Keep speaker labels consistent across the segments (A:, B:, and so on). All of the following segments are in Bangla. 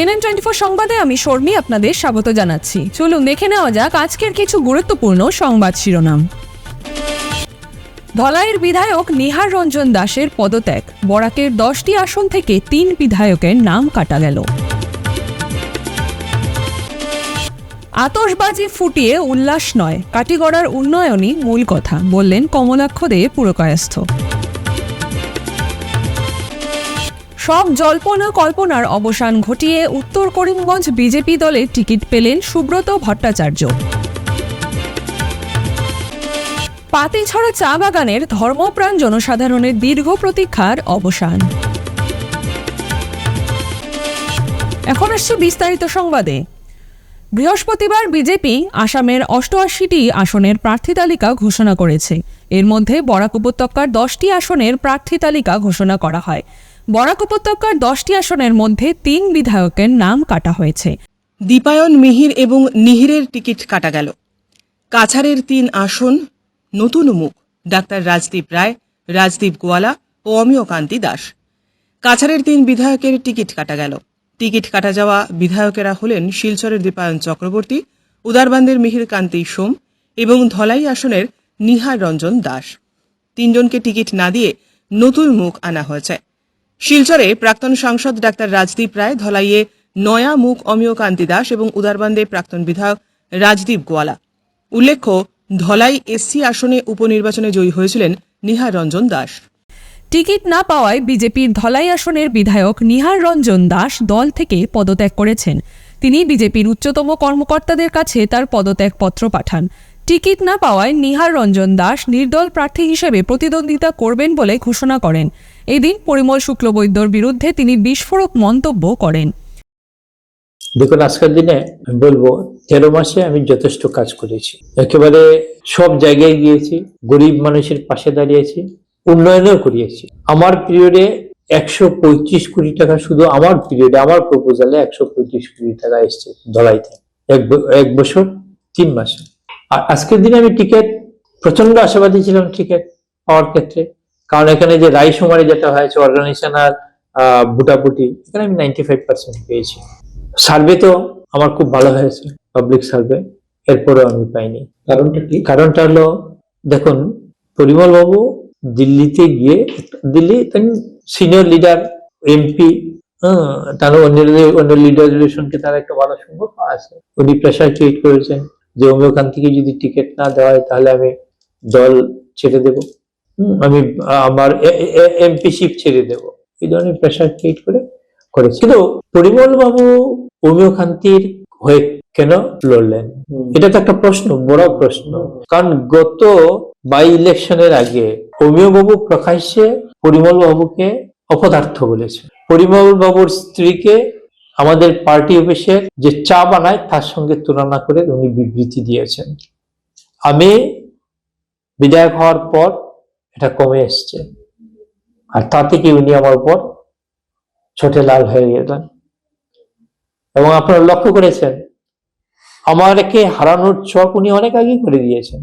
A: CNN24 সংবাদে আমি শর্মী আপনাদের স্বাগত জানাচ্ছি। চলুন দেখে নেওয়া যাক আজকের কিছু গুরুত্বপূর্ণ সংবাদ শিরোনাম। ধলাইয়ের বিধায়ক নিহার রঞ্জন দাসের পদত্যাগ, বরাকের 10টি আসন থেকে 3 বিধায়কের নাম কাটা গেল। আতশবাজি ফুটিয়ে উল্লাস নয়, কাটিগড়ার উন্নয়নই মূল কথা, বললেন কমলাক্ষ দে পুরকায়স্থ। সব জল্পনা কল্পনার অবসান ঘটিয়ে উত্তর করিমগঞ্জ বিজেপি দলে টিকিট পেলেন সুব্রত ভট্টাচার্য। পাতিছড়া চা বাগানের ধর্মপ্রাণ জনসাধারণের দীর্ঘ প্রতীক্ষার অবসান। এখন আসছে বিস্তারিত সংবাদে। বৃহস্পতিবার বিজেপি আসামের 88টি আসনের প্রার্থী তালিকা ঘোষণা করেছে। এর মধ্যে বরাক উপত্যকার 10টি আসনের প্রার্থী তালিকা ঘোষণা করা হয়। বরাক উপত্যকার 10টি আসনের মধ্যে 3 বিধায়কের নাম কাটা হয়েছে।
B: দীপায়ন মিহির এবং নিহিরের টিকিট কাটা গেল। কাছাড়ের 3 আসন নতুন মুখ, ডাক্তার রাজদীপ রায়, রাজদীপ গোয়ালা ও অমিয়কান্তি দাস। কাছাড়ের 3 বিধায়কের টিকিট কাটা গেল। টিকিট কাটা যাওয়া বিধায়কেরা হলেন শিলচরের দীপায়ন চক্রবর্তী, উদারবান্দের মিহির কান্তি সোম এবং ধলাই আসনের নিহার রঞ্জন দাস। 3 জনকে টিকিট না দিয়ে নতুন মুখ আনা হয়েছে। শিলচরে প্রাক্তন সাংসদ ডাক্তার রাজদীপ রায়, ধলাইয়ে নয়া মুখ অমিয়কান্তি দাস এবং উদারবান্দে প্রাক্তন বিধায়ক রাজদীপ গোয়ালা। উল্লেখ্য, ধলাই এসসি আসনে উপনির্বাচনে জয়ী হয়েছিলেন নিহার রঞ্জন দাস।
A: টিকিট না পাওয়ায় বিজেপির ধলাই আসনের বিধায়ক নিহার রঞ্জন দাস দল থেকে পদত্যাগ করেছেন। তিনি বিজেপির উচ্চতম কর্মকর্তাদের কাছে তার পদত্যাগ পত্র পাঠান। টিকিট না পাওয়ায় নিহার রঞ্জন দাস নির্দল প্রার্থী হিসেবে প্রতিদ্বন্দ্বিতা করবেন বলে ঘোষণা করেন। এদিন পরিমল শুক্লবৈদ্যর বিরুদ্ধে তিনি বিস্ফোরক মন্তব্য করেন।
C: দেখুন, আজকের দিনে আমি বলবো 13 মাসে আমি যথেষ্ট কাজ করেছি, একেবারে সব জায়গায় গিয়েছি, গরিব মানুষের পাশে দাঁড়িয়েছি, উন্নয়নও করিয়েছি। আমার পিরিয়ডে 125 কোটি টাকা, শুধু আমার পিরিয়ডে, আমার প্রপোজালে 125 কোটি টাকা এসছে ধলাইতে এক বছর 3 মাসে। আর আজকের দিনে আমি টিকিট প্রচন্ড আশাবাদী ছিলাম টিকিট পাওয়ার ক্ষেত্রে, কারণ এখানে যে রায়সুমারি যেটা হয়েছে অর্গানাইজেশন আর ভোটাভুটি, এখানে আমি 95% পেয়েছি। সার্ভে তো আমার খুব ভালো হয়েছে, পাবলিক সার্ভে, এরপরেও আমি পাইনি। কারণটা কি? কারণটা হলো, দেখুন, পরিমল বাবু দিল্লিতে গিয়ে, দিল্লি সিনিয়র লিডার এমপি, তার অন্য লিডারদের সঙ্গে তার একটা ভালো সম্পর্ক আছে। উনি প্রেশার ক্রিয়েট করেছেন যে অমিয়কান্তিকে যদি টিকিট না দেওয়া হয় তাহলে আমি দল ছেড়ে দেব, আমি আমার এমপিশিপ ছেড়ে দেব, এই ধরনের প্রেশার ক্রিয়েট করেছে। কিন্তু পরিমল বাবু অমিয়কান্তির হয়ে কেন লড়লেন, এটা তো একটা প্রশ্ন, বড় প্রশ্ন। কারণ গত বাই ইলেকশনের আগে অমিয় বাবু প্রকাশ্যে পরিমল বাবুকে অপদার্থ বলেছে। পরিমল বাবুর স্ত্রীকে আমাদের পার্টি অফিসে যে চা বানায় তার সঙ্গে তুলনা করে উনি বিবৃতি দিয়েছেন। আমি বিধায়ক হওয়ার পর এটা কমে এসছে, আর তা থেকে উনি আমার উপর ছোটে লাল হয়ে গেলেন। এবং আপনারা লক্ষ্য করেছেন, আমাকে হারানোর ছক উনি অনেক আগে করে দিয়েছেন।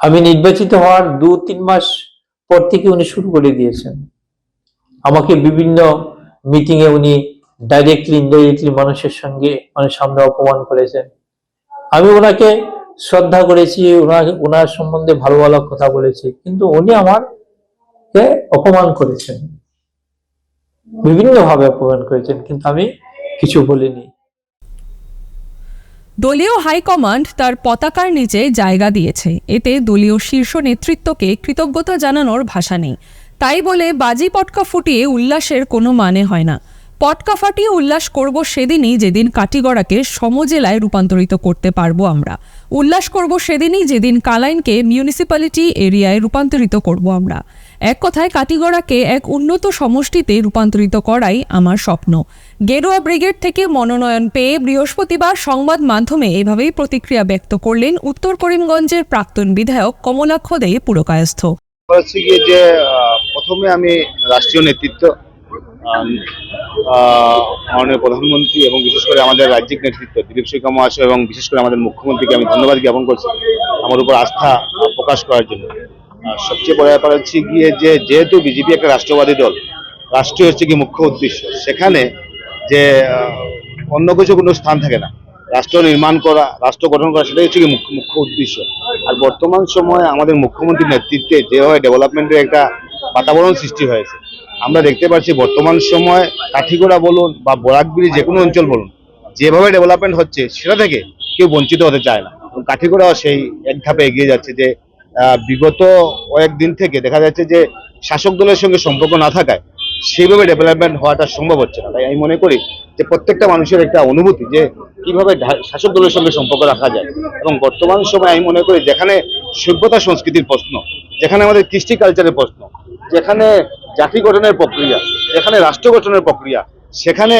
C: আমি নির্বাচিত হওয়ার 2-3 মাস পর থেকে উনি শুরু করে দিয়েছেন। আমাকে বিভিন্ন মিটিং এ উনি ডাইরেক্টলি ইনডাইরেক্টলি মানুষের সামনে অপমান করেছেন। আমি ওনাকে শ্রদ্ধা করেছি, ওনার সম্বন্ধে ভালো ভালো কথা বলেছি, কিন্তু উনি আমাকে অপমান করেছেন, বিভিন্ন ভাবে অপমান করেছেন, কিন্তু আমি কিছু বলিনি।
A: দলীয় হাইকমান্ড তার পতাকার নিচে জায়গা দিয়েছে, এতে দলীয় শীর্ষ নেতৃত্বকে কৃতজ্ঞতা জানানোর ভাষা নেই। তাই বলে বাজি পটকা ফুটিয়ে উল্লাসের কোনো মানে হয় না। পটকা ফাটিয়ে উল্লাস করব সেদিনই যেদিন কাটিগড়াকে সমজেলায় রূপান্তরিত করতে পারবো আমরা। উল্লাস করব সেদিনই যেদিন কালাইনকে মিউনিসিপ্যালিটি এরিয়ায় রূপান্তরিত করব আমরা। এক কথায় কাটিগড়াকে এক উন্নত সমষ্টিতে রূপান্তরিত করাই আমার স্বপ্ন। গেরুয়া ব্রিগেড থেকে মনোনয়ন পেয়ে বৃহস্পতিবার সংবাদ মাধ্যমে এভাবেই প্রতিক্রিয়া ব্যক্ত করলেন উত্তর করিমগঞ্জের প্রাক্তন বিধায়ক কমলাক্ষ দে পুরকায়স্থ।
D: যে প্রথমে আমি রাষ্ট্রীয় নেতৃত্ব, মাননীয় প্রধানমন্ত্রী এবং বিশেষ করে আমাদের রাজ্যিক নেতৃত্ব দিলীপ সিংহ মহাশয় এবং বিশেষ করে আমাদের মুখ্যমন্ত্রীকে আমি ধন্যবাদ জ্ঞাপন করছি আমার উপর আস্থা প্রকাশ করার জন্য। সবচেয়ে বড় ব্যাপার হচ্ছে গিয়ে যে যেহেতু বিজেপি একটা রাষ্ট্রবাদী দল, রাষ্ট্রীয় হচ্ছে কি মুখ্য উদ্দেশ্য, সেখানে যে অন্য কিছু কোনো স্থান থাকে না। রাষ্ট্র নির্মাণ করা, রাষ্ট্র গঠন করা, সেটাই হচ্ছে কি মুখ্য উদ্দেশ্য। আর বর্তমান সময়ে আমাদের মুখ্যমন্ত্রীর নেতৃত্বে যেভাবে ডেভেলপমেন্টের একটা বাতাবরণ সৃষ্টি হয়েছে, আমরা দেখতে পাচ্ছি বর্তমান সময় কাঠিগড়া বলুন বা বরাকবিড়ি যে কোনো অঞ্চল বলুন, যেভাবে ডেভেলপমেন্ট হচ্ছে সেটা থেকে কেউ বঞ্চিত হতে চায় না। কাঠিগড়াও সেই এক ধাপে এগিয়ে যাচ্ছে যে বিগত কয়েকদিন থেকে দেখা যাচ্ছে যে শাসক দলের সঙ্গে সম্পর্ক না থাকায় সেইভাবে ডেভেলপমেন্ট হওয়াটা সম্ভব হচ্ছে না। তাই আমি মনে করি যে প্রত্যেকটা মানুষের একটা অনুভূতি যে কিভাবে শাসক দলের সঙ্গে সম্পর্ক রাখা যায়। এবং বর্তমান সময়ে আমি মনে করি যেখানে সভ্যতা সংস্কৃতির প্রশ্ন, যেখানে আমাদের কৃষ্টি কালচারের প্রশ্ন, যেখানে জাতি গঠনের প্রক্রিয়া, যেখানে রাষ্ট্র গঠনের প্রক্রিয়া, সেখানে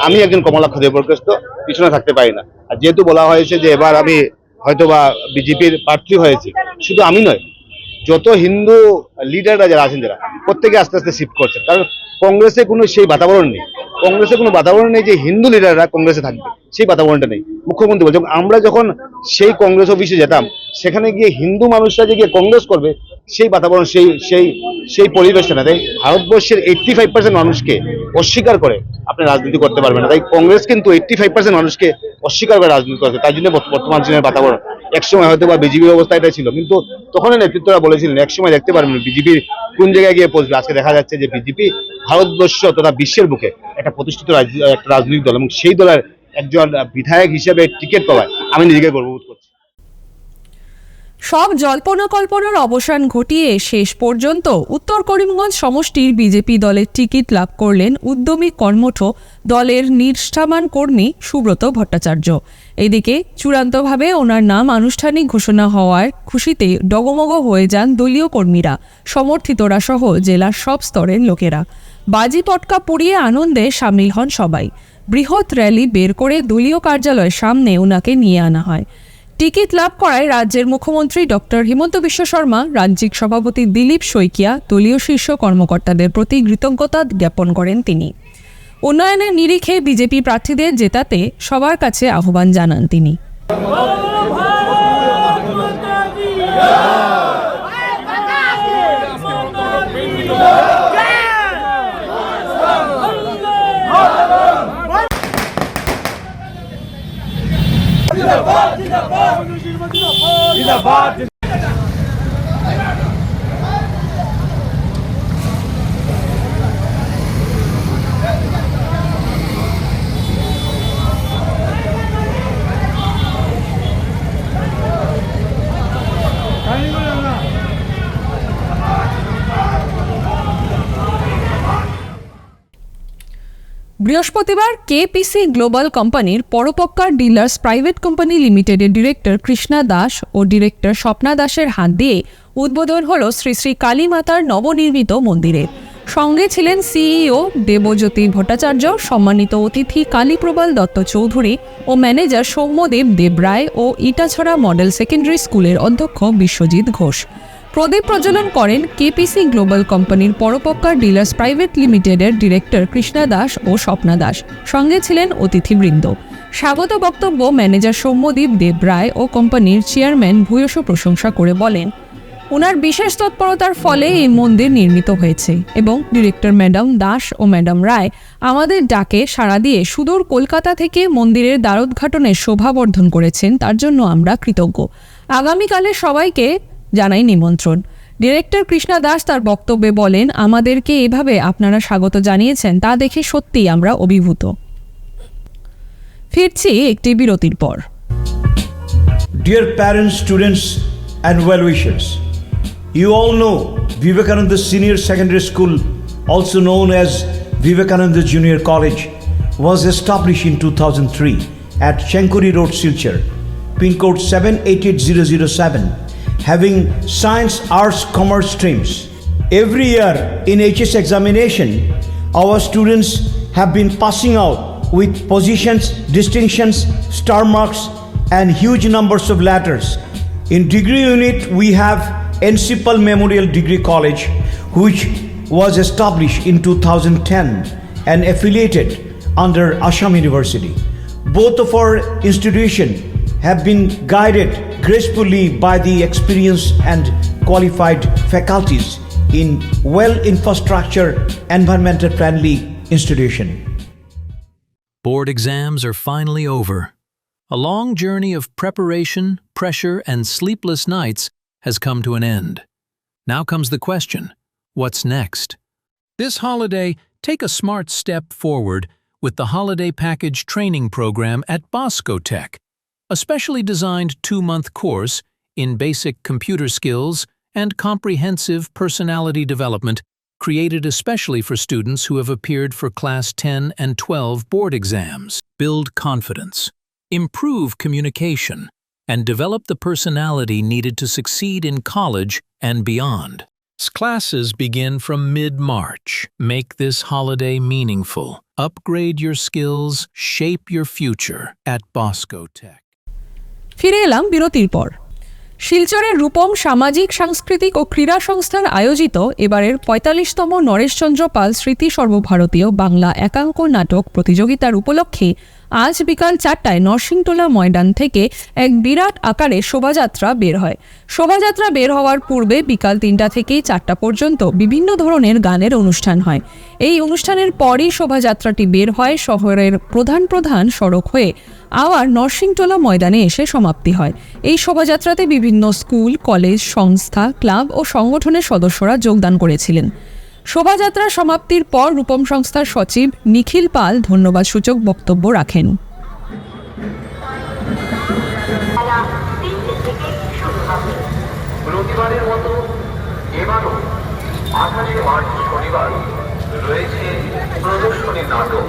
D: আমি একজন কমলাক্ষ দেববরকৃষ্ট পিছনে থাকতে পারি না। আর যেহেতু বলা হয়েছে যে এবার আমি হয়তোবা বিজেপির প্রার্থী হয়েছি, শুধু আমি নয়, যত হিন্দু লিডাররা যারা আছেন, যারা প্রত্যেকে আস্তে আস্তে শিফট করছে, কারণ কংগ্রেসে কোনো সেই বাতাবরণ নেই। কংগ্রেসে কোনো বাতাবরণ নেই যে হিন্দু লিডাররা কংগ্রেসে থাকবে, সেই বাতাবরণটা নেই। মুখ্যমন্ত্রী বলছেন আমরা যখন সেই কংগ্রেস অফিসে যেতাম, সেখানে গিয়ে হিন্দু মানুষরা যে গিয়ে কংগ্রেস করবে, সেই বাতাবরণ, সেই সেই সেই পরিবেশটা না। তাই ভারতবর্ষের 85% মানুষকে অস্বীকার করে আপনি রাজনীতি করতে পারবেন না। তাই কংগ্রেস কিন্তু 85% মানুষকে অস্বীকার করে রাজনীতি করছে। তার জন্য বর্তমান দিনের বাতাবরণ। একসময় হয়তো বা বিজেপির অবস্থা এটা ছিল, কিন্তু তখন নেতৃত্বরা বলেছিলেন একসময় দেখতে পারবেন বিজেপির কোন জায়গায় গিয়ে পৌঁছবে। আজকে দেখা যাচ্ছে যে বিজেপি ভারতবর্ষ তথা বিশ্বের বুকে একটা প্রতিষ্ঠিত একটা রাজনৈতিক দল, এবং সেই দলের একজন বিধায়ক হিসেবে টিকিট পাওয়ায় আমি নিজেকে গর্ববোধ করছি।
A: সব জল্পনা কল্পনার অবসান ঘটিয়ে শেষ পর্যন্ত উত্তর করিমগঞ্জ সমষ্টির বিজেপি দলের টিকিট লাভ করলেন উদ্যমী কর্মঠ দলের নিষ্ঠাবান কর্মী সুব্রত ভট্টাচার্য। এদিকে চূড়ান্তভাবে ওনার নাম আনুষ্ঠানিক ঘোষণা হওয়ার খুশিতে ডগমগ হয়ে যান দলীয় কর্মীরা, সমর্থিতরা সহ জেলার সব স্তরের লোকেরা। বাজি পটকা পুড়িয়ে আনন্দে সামিল হন সবাই। বৃহৎ র্যালি বের করে দলীয় কার্যালয়ের সামনে ওনাকে নিয়ে আনা হয়। টিকিট লাভ করায় রাজ্যের মুখ্যমন্ত্রী ডক্টর হিমন্ত বিশ্ব শর্মা, রাজ্যিক সভাপতি দিলীপ শইকিয়া, দলীয় শীর্ষ কর্মকর্তাদের প্রতি কৃতজ্ঞতা জ্ঞাপন করেন তিনি। উন্নয়নের নিরিখে বিজেপি প্রার্থীদের জেতাতে সবার কাছে আহ্বান জানান তিনি। বৃহস্পতিবার কেপিসি গ্লোবাল কোম্পানির পরোপকার ডিলার্স প্রাইভেট কোম্পানি লিমিটেডের ডিরেক্টর কৃষ্ণা দাস ও ডিরেক্টর স্বপ্না দাসের হাত দিয়ে উদ্বোধন হল শ্রী শ্রী কালী মাতার নবনির্মিত মন্দিরের। সঙ্গে ছিলেন সিইও দেবজ্যোতি ভট্টাচার্য, সম্মানিত অতিথি কালীপ্রবাল দত্ত চৌধুরী ও ম্যানেজার সৌম্যদেব দেবরায় ও ইটাছড়া মডেল সেকেন্ডারি স্কুলের অধ্যক্ষ বিশ্বজিৎ ঘোষ। প্রদীপ প্রজ্বলন করেন কেপিসি গ্লোবাল কোম্পানির পরোপকার ডিলার্স প্রাইভেট লিমিটেডের ডিরেক্টর কৃষ্ণা দাস ও স্বপ্না দাস। সঙ্গে ছিলেন অতিথিবৃন্দ। স্বাগত বক্তব্য ম্যানেজার সৌম্যদীপ দেবরায় ও কোম্পানির চেয়ারম্যান ভূয়সী প্রশংসা করে বলেন, ওনার বিশেষ তৎপরতার ফলে এই মন্দির নির্মিত হয়েছে এবং ডিরেক্টর ম্যাডাম দাস ও ম্যাডাম রায় আমাদের ডাকে সাড়া দিয়ে সুদূর কলকাতা থেকে মন্দিরের দ্বারোদ্ঘাটনের শোভাবর্ধন করেছেন, তার জন্য আমরা কৃতজ্ঞ। আগামীকালে সবাইকে জানাই নিমন্ত্রণ। ডিরেক্টর কৃষ্ণা দাস তার বক্তব্যে বলেন, আমাদেরকে এভাবে আপনারা স্বাগত জানিয়েছেন তা দেখে সত্যিই আমরা অভিভূত। ফিরছি একটি বিরতির পর।
E: Dear parents, students and well-wishers, you all know Vivekananda Senior Secondary School, also known as Vivekananda Junior College, was established in 2003 at Chenkuri Road, Silchar, pin code 788007, having science, arts, commerce streams. Every year in HS examination, our students have been passing out with positions, distinctions, star marks and huge numbers of letters. In degree unit, we have Encipal Memorial Degree College, which was established in 2010 and affiliated under Assam University. Both of our institutions have been guided gracefully by the experienced and qualified faculties in well infrastructure, environmental friendly institution.
F: Board exams are finally over. A long journey of preparation, pressure, and sleepless nights has come to an end. Now comes the question, what's next? This holiday, take a smart step forward with the Holiday Package Training Program at Bosco Tech, a specially designed 2-month course in basic computer skills and comprehensive personality development created especially for students who have appeared for Class 10 and 12 board exams. Build confidence, improve communication, and develop the personality needed to succeed in college and beyond. Classes begin from mid-March. Make this holiday meaningful. Upgrade your skills, shape your future at Bosco Tech.
A: ফিরে এলাম বিরতির পর। শিলচরের রূপম সামাজিক সাংস্কৃতিক ও ক্রীড়া সংস্থার আয়োজিত এবারের ৪৫তম নরেশচন্দ্র পাল স্মৃতি সর্বভারতীয় বাংলা একাঙ্ক নাটক প্রতিযোগিতার উপলক্ষে আজ বিকাল ৪টায় নরসিংটোলা ময়দান থেকে এক বিরাট আকারে শোভাযাত্রা বের হয়। শোভাযাত্রা বের হওয়ার পূর্বে বিকাল ৩টা থেকে ৪টা পর্যন্ত বিভিন্ন ধরনের গানের অনুষ্ঠান হয়। এই অনুষ্ঠানের পরই শোভাযাত্রাটি বের হয় শহরের প্রধান সড়ক হয়ে আবার নরসিংটোলা ময়দানে এসে সমাপ্তি হয়। এই শোভাযাত্রাতে বিভিন্ন স্কুল, কলেজ, সংস্থা, ক্লাব ও সংগঠনের সদস্যরা যোগদান করেছিলেন। শোভাযাত্রার সমাপ্তির পর রূপম সংস্থার সচিব নিখিল পাল ধন্যবাদসূচক বক্তব্য রাখেন।
G: প্রতিবারের মতো এবারও 28শে মার্চ শনিবার রয়েছে প্রদর্শনী নাটক।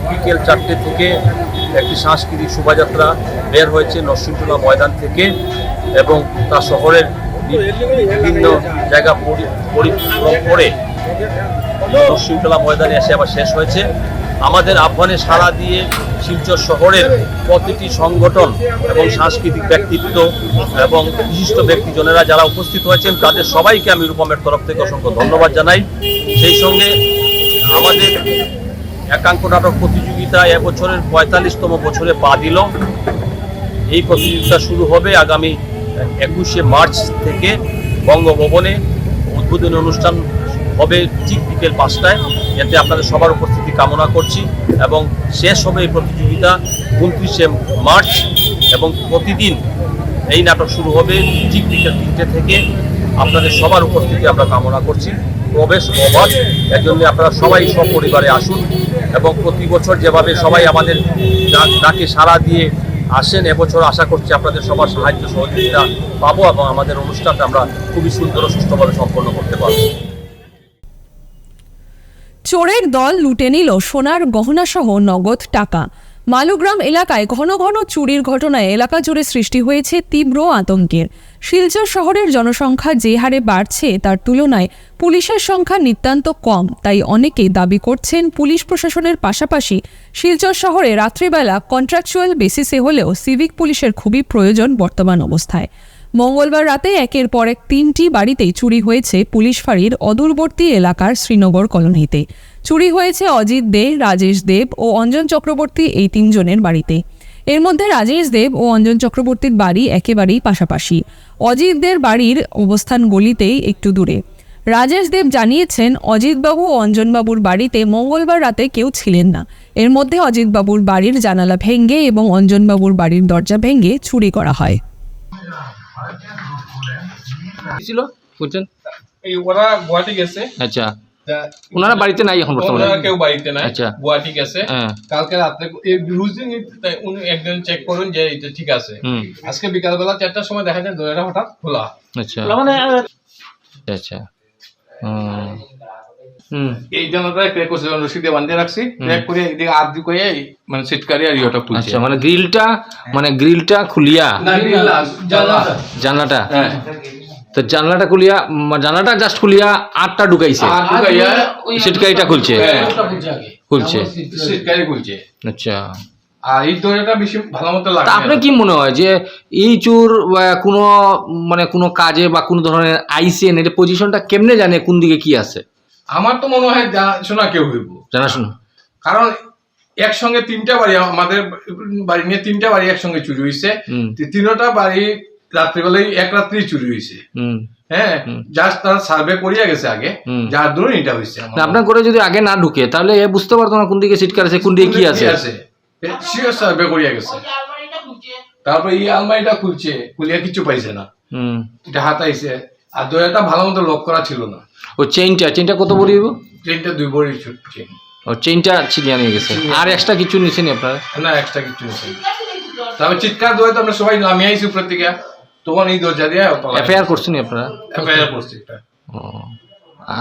H: বিকেল 4টে থেকে একটি সাংস্কৃতিক শোভাযাত্রা বের হয়েছে নরসিংটোলা ময়দান থেকে এবং তা শহরের বিভিন্ন জায়গা পরিক্রম করে নরসিংটোলা ময়দানে এসে আবার শেষ হয়েছে। আমাদের আহ্বানে সাড়া দিয়ে শিলচর শহরের প্রতিটি সংগঠন এবং সাংস্কৃতিক ব্যক্তিত্ব এবং বিশিষ্ট ব্যক্তিজনেরা যারা উপস্থিত হয়েছেন তাদের সবাইকে আমি রূপমের তরফ থেকে অসংখ্য ধন্যবাদ জানাই। সেই সঙ্গে আমাদের একাঙ্ক নাটক প্রতিযোগিতা এবছরের ৪৫তম বছরে পা দিল। এই প্রতিযোগিতা শুরু হবে আগামী ২১শে মার্চ থেকে বঙ্গভবনে। উদ্বোধনী অনুষ্ঠান হবে ঠিক বিকেল ৫টায়। এতে আপনাদের সবার উপস্থিতি কামনা করছি এবং শেষ হবে এই প্রতিযোগিতা ২৯শে মার্চ এবং প্রতিদিন এই নাটক শুরু হবে ঠিক বিকেল ৩টে থেকে। আপনাদের সবার উপস্থিতি আমরা কামনা করছি। প্রবেশ অবাধ, এর জন্য আপনারা সবাই সপরিবারে আসুন এবং প্রতি বছর যেভাবে সবাই আমাদের ডাকে সাড়া দিয়ে আসেন এবছর আশা করছি আপনাদের সবার সাহায্য সহযোগিতা পাবো এবং আমাদের অনুষ্ঠানটা আমরা খুবই সুন্দর ও সুষ্ঠুভাবে সম্পন্ন করতে পারব।
A: চোরের দল লুটে নিল সোনার গহনাসহ নগদ টাকা। মালুগ্রাম এলাকায় ঘন ঘন চুরির ঘটনায় এলাকা জুড়ে সৃষ্টি হয়েছে তীব্র আতঙ্কের। শিলচর শহরের জনসংখ্যা যে হারে বাড়ছে তার তুলনায় পুলিশের সংখ্যা নিতান্ত কম। তাই অনেকেই দাবি করছেন পুলিশ প্রশাসনের পাশাপাশি শিলচর শহরে রাত্রিবেলা কন্ট্রাকচুয়াল বেসিসে হলেও সিভিক পুলিশের খুবই প্রয়োজন বর্তমান অবস্থায়। মঙ্গলবার রাতে একের পর এক 3টি বাড়িতেই চুরি হয়েছে পুলিশ ফাঁড়ির অদূরবর্তী এলাকার শ্রীনগর কলোনিতে। চুরি হয়েছে অজিত দে, রাজেশ দেব ও অঞ্জন চক্রবর্তী এই 3 জনের বাড়িতে। এর মধ্যে রাজেশ দেব ও অঞ্জন চক্রবর্তীর বাড়ি একেবারেই পাশাপাশি। অজিত দের বাড়ির অবস্থান গলিতেই একটু দূরে। রাজেশ দেব জানিয়েছেন অজিতবাবু ও অঞ্জনবাবুর বাড়িতে মঙ্গলবার রাতে কেউ ছিলেন না। এর মধ্যে অজিতবাবুর বাড়ির জানালা ভেঙে এবং অঞ্জনবাবুর বাড়ির দরজা ভেঙে চুরি করা হয়।
I: ছিল বুঝছেন
J: এই ওরা গুয়াহাটি গেছে।
I: আচ্ছা, ওনারা বাড়িতে নাই এখন বর্তমানে?
J: ওনারা কেউ বাড়িতে নাই।
I: আচ্ছা,
J: গুয়াহাটি গেছে।
I: হ্যাঁ,
J: কালকে রাতে রুজিং উনি একজন চেক করুন যে এটা ঠিক আছে। আজকে বিকালবেলা 4টার সময় দেখা যায় দরজাটা হঠাৎ খোলা।
I: আচ্ছা
J: মানে
I: আচ্ছা
J: এই জানাটা ক্র্যাক করছে, রশি দিয়ে বাঁধিয়ে রাখছি, ক্র্যাক করে এদিকে হাত দিয়ে করে মানে সিটকারি আর ইয়েটা খুলছে।
I: আচ্ছা, মানে গ্রিলটা খুলিয়া জানলাটা,
J: হ্যাঁ,
I: তো জানলাটা খুলিয়া জানলাটা জাস্ট খুলিয়া আটটা ঢুকাইছে, সিটকারিটা খুলছে।
J: সিটকারি খুলছে।
I: আচ্ছা,
J: আর এই দড়িটা বেশি ভালো মতো লাগে
I: তা আপনার কি মনে হয় যে এই চোর কোনো মানে কোনো কাজে বা কোনো ধরনের আইসেন এর পজিশনটা কেমনে জানে কোন দিকে কি আছে?
J: আমার তো মনে হয় শোনা কেউ হইব,
I: জানাশোনা।
J: কারণ একসঙ্গে 3টা বাড়ি, আমাদের বাড়ি নিয়ে 3টা বাড়ি একসঙ্গে চুরি হয়েছে, 3টা বাড়ি রাত্রিবেলায় এক রাত্রি চুরি হয়েছে। হ্যাঁ, জাস্ট তারা সার্ভে করিয়া গেছে আগে, যার দরুন এটা হয়েছে।
I: আপনার করে যদি আগে না ঢুকে তাহলে এ বুঝতে পারতো না কোন দিকে সিটকার আছে, কোন দিকে কি আছে।
J: শিওর সার্ভে করিয়া গেছে। তারপর এই আলমারিটা খুলছে, খুলিয়া কিছু পাইছে না, এটা হাতাইছে। আর দড়িটা ভালো মতো লক করা ছিল না।
I: ও চেইনটা কত ভরি হইব?
J: চেইনটা 2 ভরি চেইন।
I: ও চেইনটা ছিনিয়ে নিয়ে গেছে, আর এক্সট্রা কিছু নিছেন আপনারা?
J: না, এক্সট্রা কিছু নিছে। তারপর চিৎকার দোয়া তো আমরা সবাই নামিয়ে আইছি উপর থেকে, তখন এই দরজা দিয়ে
I: এফআইআর করছেন আপনারা?
J: এফআইআর করছি এটা।
I: ও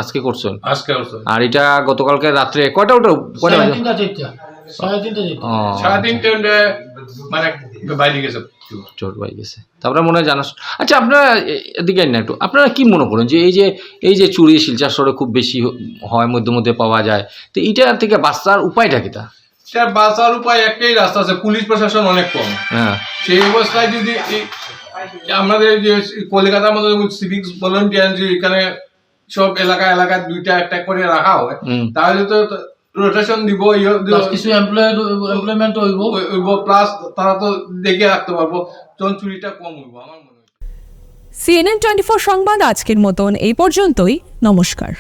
I: আজকে করছেন?
J: আজকে করছি।
I: আর এটা গতকালকে রাত্রে কয়টা কয়টা বাজে?
J: 3:30 মানে বাইরে গেছে,
I: চোর বাই গেছে। তারপরে মনে হয় জানাস। আচ্ছা, আপনারা এদিকে না একটু, আপনারা কি মনে করেন যে এই যে চুরি শিলচর শহরে খুব বেশি হয়, মধ্যে মধ্যে পাওয়া যায়, তো এইটা থেকে বাঁচার উপায়টা কি?
J: তার বাঁচার উপায় একটাই রাস্তা আছে, পুলিশ প্রশাসন অনেক কম।
I: হ্যাঁ,
J: সেই অবস্থায় যদি আমাদের যে কলকাতার মতো সিভিক্স ভলান্টিয়ার যে এখানে সব এলাকায় 2টা 1টা করে রাখা হয়, তাহলে তো রোটেশন দিব, কিছু এমপ্লয়মেন্ট হইব, প্লাস তারা তো দেখে রাখতে পারবো, তখন চুরিটা কম হইব আমার মনে হয়।
A: CNN 24 সংবাদ আজকের মতন এই পর্যন্তই। নমস্কার।